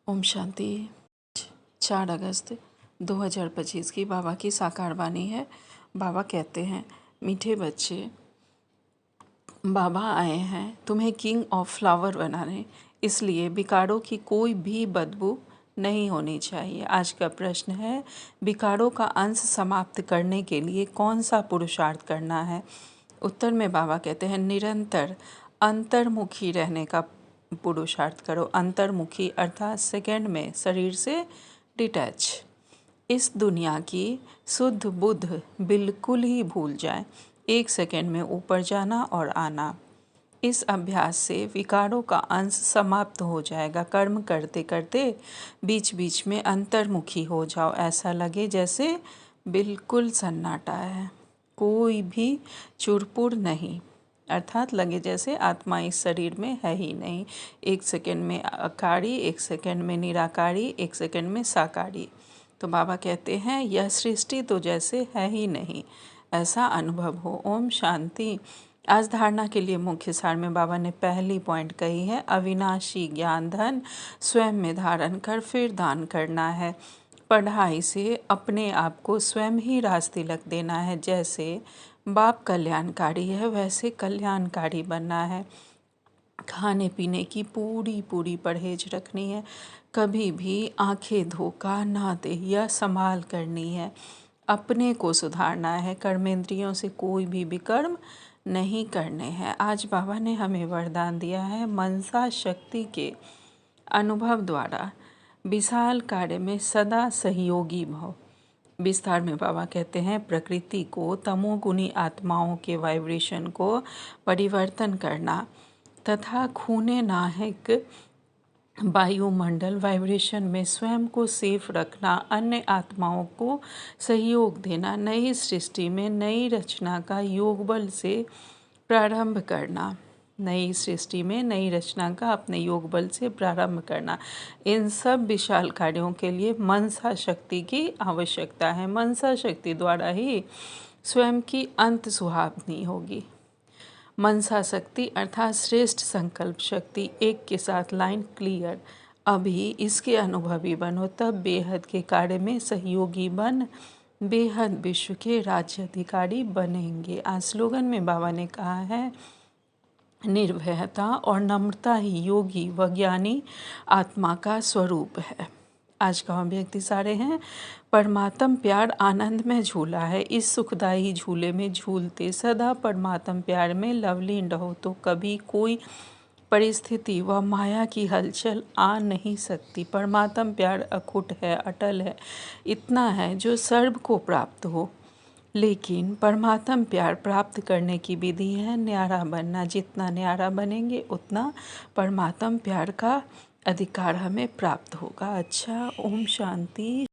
ओम शांति। 4 अगस्त 2025 की बाबा की साकार वाणी है। बाबा कहते हैं, मीठे बच्चे, बाबा आए हैं तुम्हें किंग ऑफ फ्लावर बनाने, इसलिए बिकारों की कोई भी बदबू नहीं होनी चाहिए। आज का प्रश्न है, बिकारों का अंश समाप्त करने के लिए कौन सा पुरुषार्थ करना है। उत्तर में बाबा कहते हैं, निरंतर अंतर्मुखी रहने का पुरुषार्थ करो। अंतर्मुखी अर्थात सेकंड में शरीर से डिटैच। इस दुनिया की शुद्ध बुद्ध बिल्कुल ही भूल जाए। 1 सेकंड में ऊपर जाना और आना। इस अभ्यास से विकारों का अंश समाप्त हो जाएगा। कर्म करते करते बीच बीच में अंतर्मुखी हो जाओ। ऐसा लगे जैसे बिल्कुल सन्नाटा है, कोई भी चुरपुर नहीं, अर्थात लगे जैसे आत्मा इस शरीर में है ही नहीं। 1 सेकंड में आकारी, 1 सेकंड में निराकारी, 1 सेकंड में साकारी। तो बाबा कहते हैं, यह सृष्टि तो जैसे है ही नहीं, ऐसा अनुभव हो। ओम शांति। आज धारणा के लिए मुख्य सार में बाबा ने पहली पॉइंट कही है, अविनाशी ज्ञान धन स्वयं में धारण कर फिर दान करना है। पढ़ाई से अपने आप को स्वयं ही रास तिलक देना है। जैसे बाप कल्याणकारी है, वैसे कल्याणकारी बनना है। खाने पीने की पूरी परहेज रखनी है। कभी भी आंखें धोखा ना दे, यह संभाल करनी है। अपने को सुधारना है। कर्मेंद्रियों से कोई भी विकर्म नहीं करने हैं। आज बाबा ने हमें वरदान दिया है, मनसा शक्ति के अनुभव द्वारा विशाल कार्य में सदा सहयोगी भव। विस्तार में बाबा कहते हैं, प्रकृति को, तमोगुणी आत्माओं के वाइब्रेशन को परिवर्तन करना तथा खूने नाहक वायुमंडल वाइब्रेशन में स्वयं को सेफ रखना, अन्य आत्माओं को सहयोग देना, नई सृष्टि में नई रचना का योग बल से प्रारंभ करना, नई सृष्टि में नई रचना का अपने योग बल से प्रारंभ करना। इन सब विशाल कार्यों के लिए मनसा शक्ति की आवश्यकता है। मनसा शक्ति द्वारा ही स्वयं की अंत सुहावनी होगी। मनसा शक्ति अर्थात श्रेष्ठ संकल्प शक्ति। एक के साथ लाइन क्लियर। अभी इसके अनुभवी बनो, तब बेहद के कार्य में सहयोगी बन बेहद विश्व के राज्य अधिकारी बनेंगे। आज स्लोगन में बाबा ने कहा है, निर्भयता और नम्रता ही योगी व ज्ञानी आत्मा का स्वरूप है। आज का व्यक्ति सारे हैं, परमात्म प्यार आनंद में झूला है। इस सुखदायी झूले में झूलते सदा परमात्म प्यार में लवलीन रहो, तो कभी कोई परिस्थिति व माया की हलचल आ नहीं सकती। परमात्म प्यार अखुट है, अटल है, इतना है जो सर्व को प्राप्त हो। लेकिन परमात्म प्यार प्राप्त करने की विधि है न्यारा बनना। जितना न्यारा बनेंगे उतना परमात्म प्यार का अधिकार हमें प्राप्त होगा। अच्छा, ओम शांति।